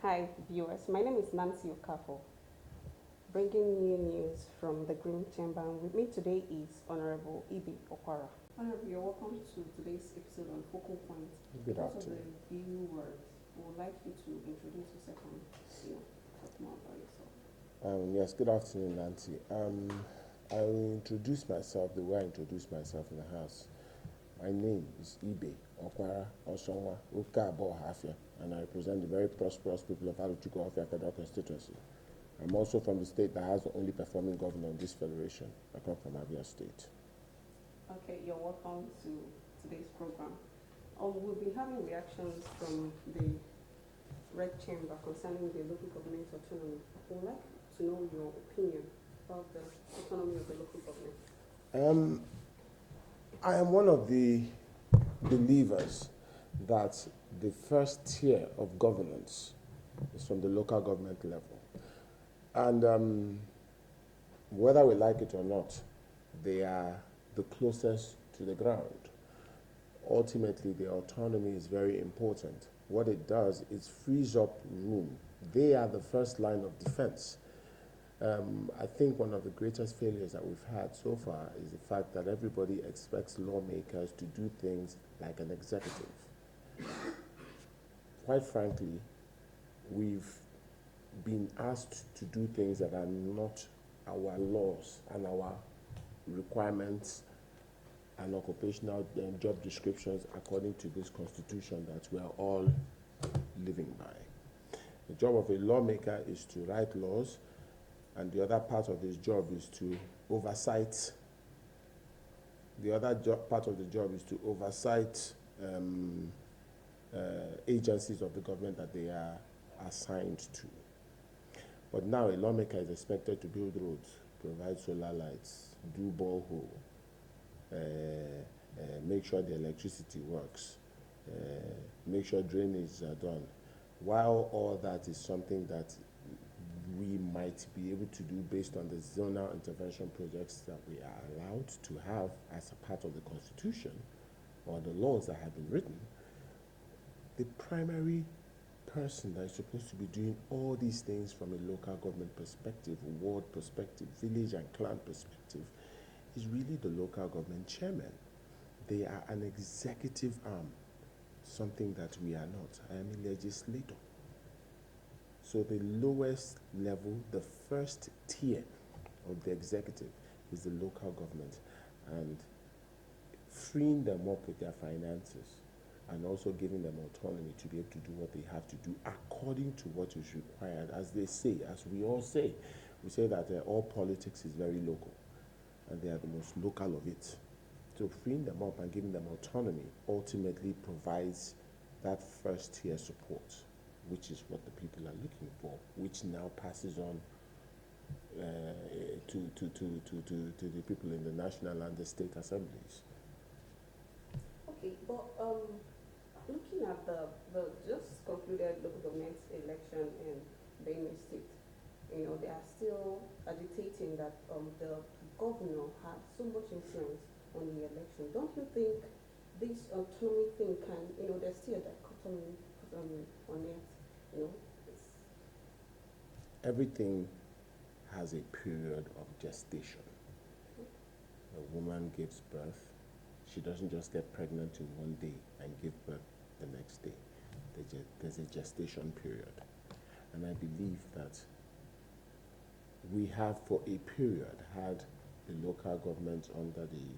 Hi, viewers. My name is Nancy Okafo, bringing you news from the Green Chamber. And with me today is Honorable Ibe Okwara. Honorable, you're welcome to today's episode on Focal Point. Good Because of afternoon. the viewers, we would like you to introduce yourself and talk more about yourself. Yes, good afternoon, Nancy. I will introduce myself the way I introduce myself in the house. My name is Ibe Okwara Osonwa Ukabo Hafia, and I represent the very prosperous people of Aluchuko Hafia Federal Constituency. I'm also from the state that has the only performing governor in this federation. I come from Abia State. Okay, you're welcome to today's program. We'll be having reactions from the Red Chamber concerning the local government autonomy. We'd like to know your opinion about the autonomy of the local government. I am one of the believers that the first tier of governance is from the local government level. And whether we like it or not, they are the closest to the ground. Ultimately, the autonomy is very important. What it does is frees up room. They are the first line of defense. I think one of the greatest failures that we've had so far is the fact that everybody expects lawmakers to do things like an executive. Quite frankly, we've been asked to do things that are not our laws and our requirements and occupational job descriptions according to this constitution that we are all living by. The job of a lawmaker is to write laws, and the other part of his job is to oversight. The other part of the job is to oversight agencies of the government that they are assigned to. But now a lawmaker is expected to build roads, provide solar lights, do borehole, make sure the electricity works, make sure drainage are done. While all that is something that we might be able to do based on the zonal intervention projects that we are allowed to have as a part of the Constitution or the laws that have been written, the primary person that is supposed to be doing all these things from a local government perspective, ward perspective, village and clan perspective, is really the local government chairman. They are an executive arm, something that we are not. I am a legislator. So the lowest level, the first tier of the executive is the local government, and freeing them up with their finances and also giving them autonomy to be able to do what they have to do according to what is required. As they say, as we all say, we say that all politics is very local, and they are the most local of it. So freeing them up and giving them autonomy ultimately provides that first tier support, which is what the people are looking for, which now passes on to the people in the national and the state assemblies. Okay, but looking at the just concluded local government election in Benue State, they are still agitating that the governor had so much influence on the election. Don't you think this autonomy thing can, there's still a dichotomy on it, it's Everything has a period of gestation. A woman gives birth. She doesn't just get pregnant in one day and give birth the next day. There's a gestation period. And I believe that we have for a period had the local government under the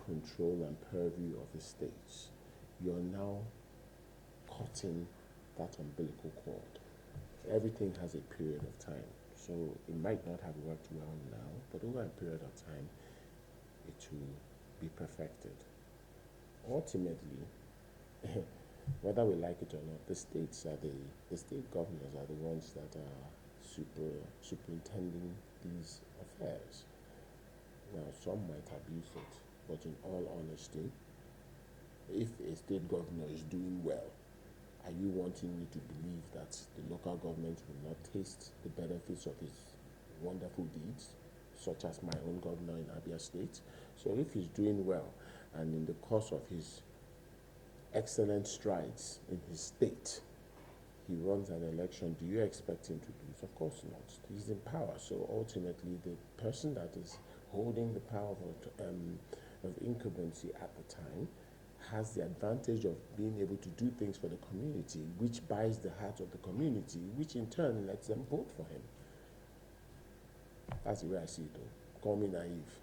control and purview of the states. You're now cutting that umbilical cord. Everything has a period of time. So it might not have worked well now, but over a period of time, it will be perfected. Ultimately, whether we like it or not, the state governors are the ones that are superintending these affairs. Now, some might abuse it, but in all honesty, if a state governor is doing well, are you wanting me to believe that the local government will not taste the benefits of his wonderful deeds, such as my own governor in Abia State? So if he's doing well, and in the course of his excellent strides in his state, he runs an election, do you expect him to lose? Of course not. He's in power. So ultimately, the person that is holding the power of incumbency at the time has the advantage of being able to do things for the community, which buys the heart of the community, which in turn lets them vote for him. That's the way I see it, though. Call me naive.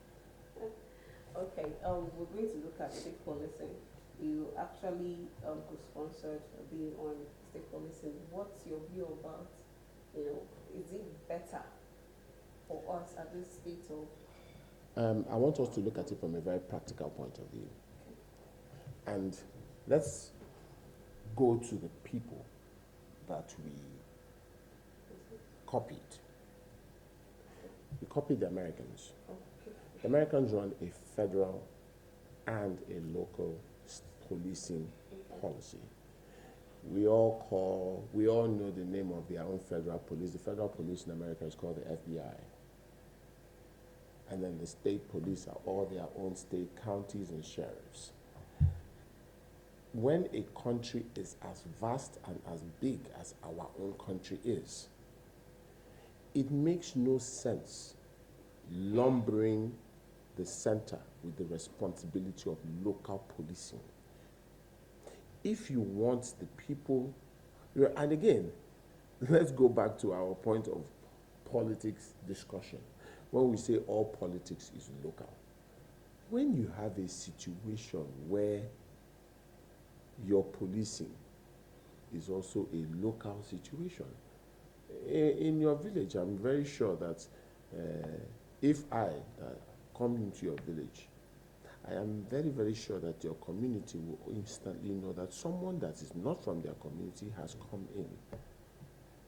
Okay, we're going to look at state policing. You actually co-sponsored being on state policing. What's your view about, is it better for us at this state of? I want us to look at it from a very practical point of view. And let's go to the people that we copied. We copied the Americans. The Americans run a federal and a local policing policy. We all know the name of their own federal police. The federal police in America is called the FBI. And then the state police are all their own state counties and sheriffs. When a country is as vast and as big as our own country is, it makes no sense lumbering the center with the responsibility of local policing. If you want the people, and again, let's go back to our point of politics discussion. When we say all politics is local, when you have a situation where your policing is also a local situation, in your village, I'm very sure that if I come into your village, I am very, very sure that your community will instantly know that someone that is not from their community has come in.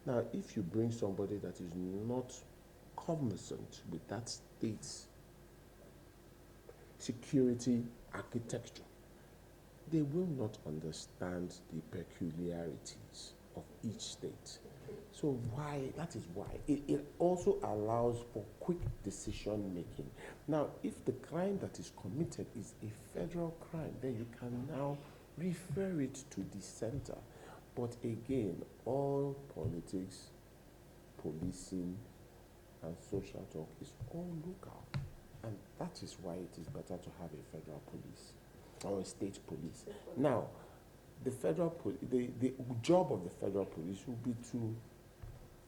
Now, if you bring somebody that is not cognizant with that state's security architecture, they will not understand the peculiarities of each state. So that is why. It also allows for quick decision making. Now, if the crime that is committed is a federal crime, then you can now refer it to the center. But again, all politics, policing, and social talk is all local. And that is why it is better to have a federal police or a state police. Now, the job of the federal police will be to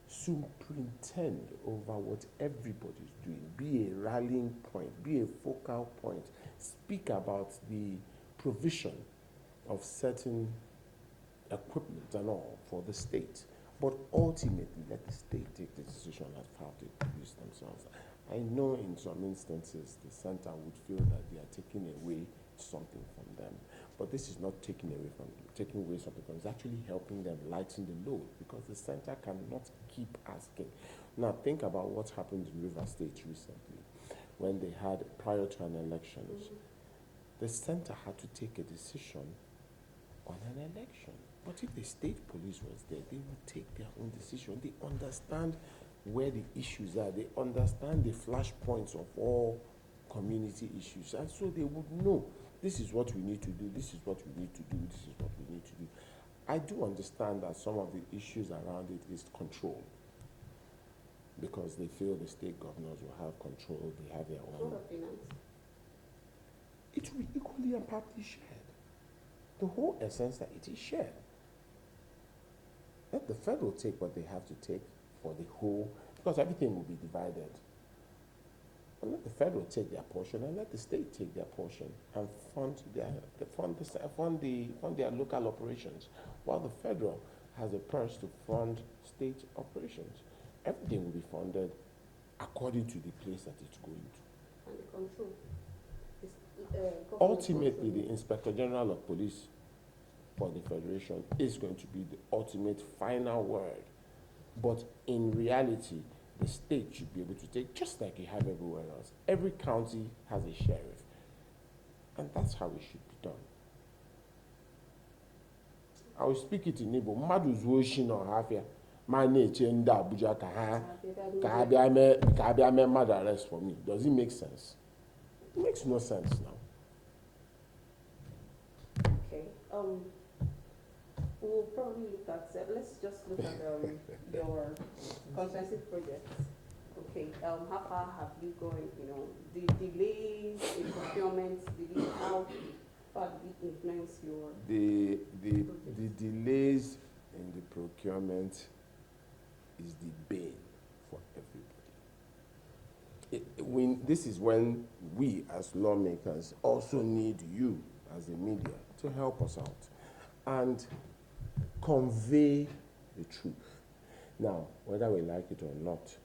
superintend over what everybody is doing, be a rallying point, be a focal point, speak about the provision of certain equipment and all for the state. But ultimately, let the state take the decision as how they police themselves. I know in some instances the center would feel that they are taking away something from them. But this is not taking away something from them. It's actually helping them lighten the load because the center cannot keep asking. Now think about what happened in River State recently when they had, prior to an elections, the center had to take a decision on an election. But if the state police was there, they would take their own decision. They understand where the issues are. They understand the flashpoints of all community issues. And so they would know, this is what we need to do, this is what we need to do, this is what we need to do. I do understand that some of the issues around it is control, because they feel the state governors will have control, they have their own. What of finance? It will be equally and partly shared. The whole essence that it is shared. Let the federal take what they have to take for the whole, because everything will be divided. But let the federal take their portion and let the state take their portion and fund their local operations, while the federal has a purse to fund state operations. Everything will be funded according to the place that it's going to. And the control. Ultimately, the Inspector General of Police for the Federation is going to be the ultimate final word. But in reality, the state should be able to take, just like you have everywhere else. Every county has a sheriff. And that's how it should be done. I will speak it in Igbo. Mmadụ zuo oshi na ọhafịa, ma na-eche ndị Abuja ka abịa mee mmadụ arrest for me. Does it make sense? It makes no sense now. Okay. we'll probably look at, let's just look at your comprehensive projects. Okay, how far have you gone? You know, the delays in procurement, how far did it influence your The delays in the procurement is the bane for everybody. This is when we as lawmakers also need you as the media to help us out and convey the truth. Now, whether we like it or not,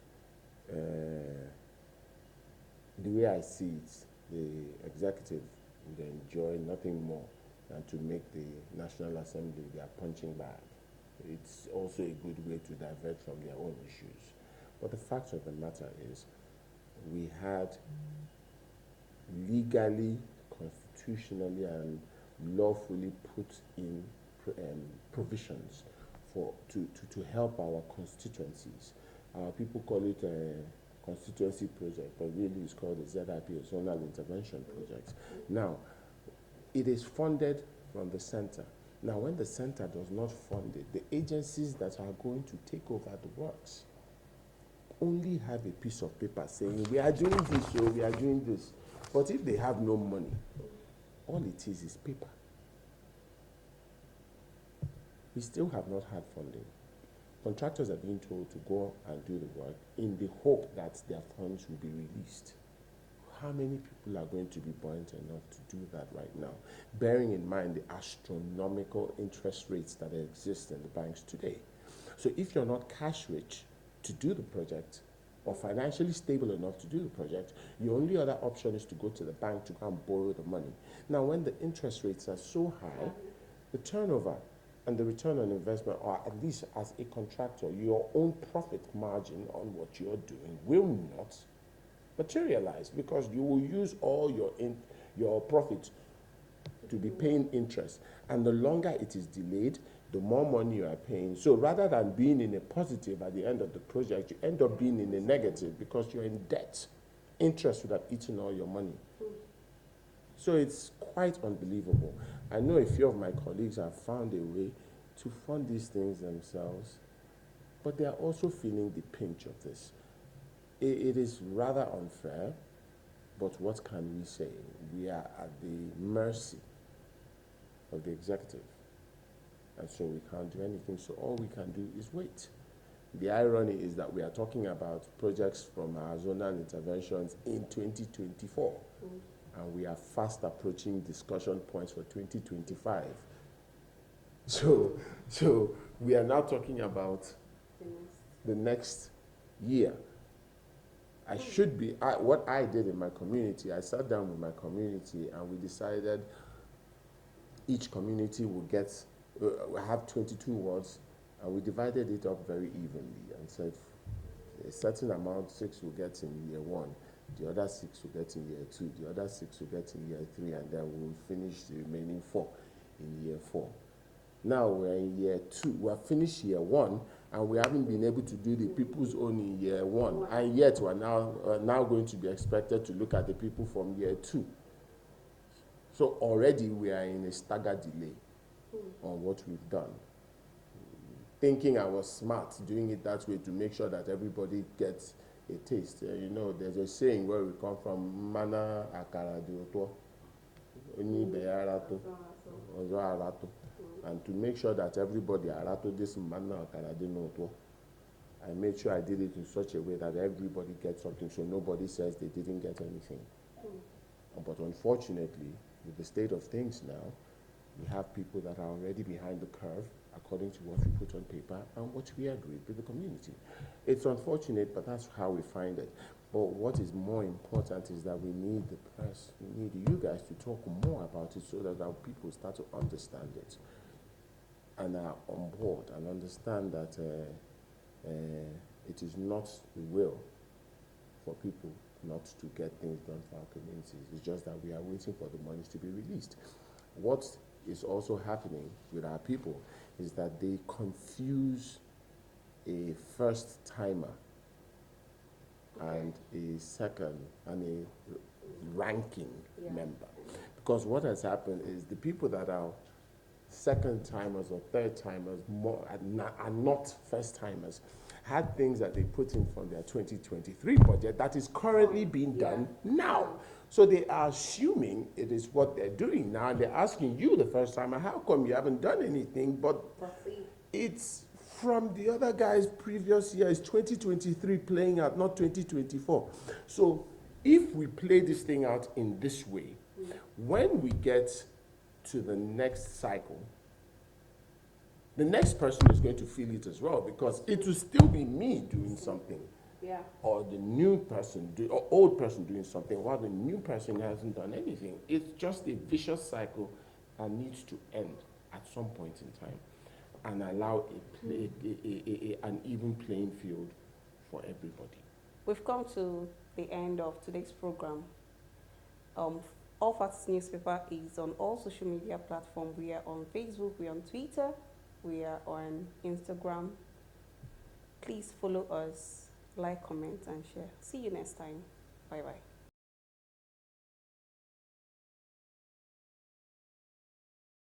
the way I see it, the executive would enjoy nothing more than to make the National Assembly their punching bag. It's also a good way to divert from their own issues. But the fact of the matter is, we had legally, constitutionally, and lawfully put in provisions to help our constituencies. People call it a constituency project, but really it's called the ZIP, a Zonal Intervention Project. Now, it is funded from the center. Now, when the center does not fund it, the agencies that are going to take over the works only have a piece of paper saying, we are doing this, so we are doing this. But if they have no money, all it is paper. We still have not had funding. Contractors are being told to go and do the work in the hope that their funds will be released. How many people are going to be buoyant enough to do that right now, bearing in mind the astronomical interest rates that exist in the banks today? So if you're not cash rich to do the project or financially stable enough to do the project, your only other option is to go to the bank to go and borrow the money. Now, when the interest rates are so high, the turnover and the return on investment, or at least as a contractor, your own profit margin on what you're doing will not materialize, because you will use all your profit to be paying interest. And the longer it is delayed, the more money you are paying. So rather than being in a positive at the end of the project, you end up being in a negative because you're in debt. Interest would have eaten all your money. So it's quite unbelievable. I know a few of my colleagues have found a way to fund these things themselves, but they are also feeling the pinch of this. It is rather unfair, but what can we say? We are at the mercy of the executive, and so we can't do anything. So all we can do is wait. The irony is that we are talking about projects from our zonal interventions in 2024. And we are fast approaching discussion points for 2025. So we are now talking about the next year. What I did in my community, I sat down with my community and we decided each community will have 22 wards, and we divided it up very evenly and said a certain amount, 6 will get in year 1. The other 6 will get in year 2, the other 6 will get in year 3, and then we'll finish the remaining 4 in year 4. Now we're in year 2, we have finished year 1, and we haven't been able to do the people's own in year 1, and yet we're now going to be expected to look at the people from year 2. So already we are in a staggered delay on what we've done. Thinking I was smart doing it that way to make sure that everybody gets a taste. There's a saying where we come from, mana akara di oto, Hon Ibe Ozo arato. And to make sure that everybody arato this mana akara di oto, I made sure I did it in such a way that everybody gets something, so nobody says they didn't get anything. But unfortunately, with the state of things now, we have people that are already behind the curve according to what we put on paper and what we agreed with the community. It's unfortunate, but that's how we find it. But what is more important is that we need the press, we need you guys to talk more about it so that our people start to understand it and are on board and understand that it is not the will for people not to get things done for our communities. It's just that we are waiting for the monies to be released. What is also happening with our people is that they confuse a first timer and a second and a ranking member. Because what has happened is the people that are second timers or third timers are not first timers had things that they put in from their 2023 budget that is currently being done now. So they are assuming it is what they're doing now, and they're asking you, the first timer, how come you haven't done anything? But it's from the other guy's previous year. It's 2023 playing out, not 2024. So if we play this thing out in this way, when we get to the next cycle, the next person is going to feel it as well, because it will still be me doing something, or the new person, or old person doing something, while the new person hasn't done anything. It's just a vicious cycle that needs to end at some point in time and allow an even playing field for everybody. We've come to the end of today's program. All Facts Newspaper is on all social media platforms. We are on Facebook, we are on Twitter, we are on Instagram. Please follow us, like, comment, and share. See you next time. Bye-bye.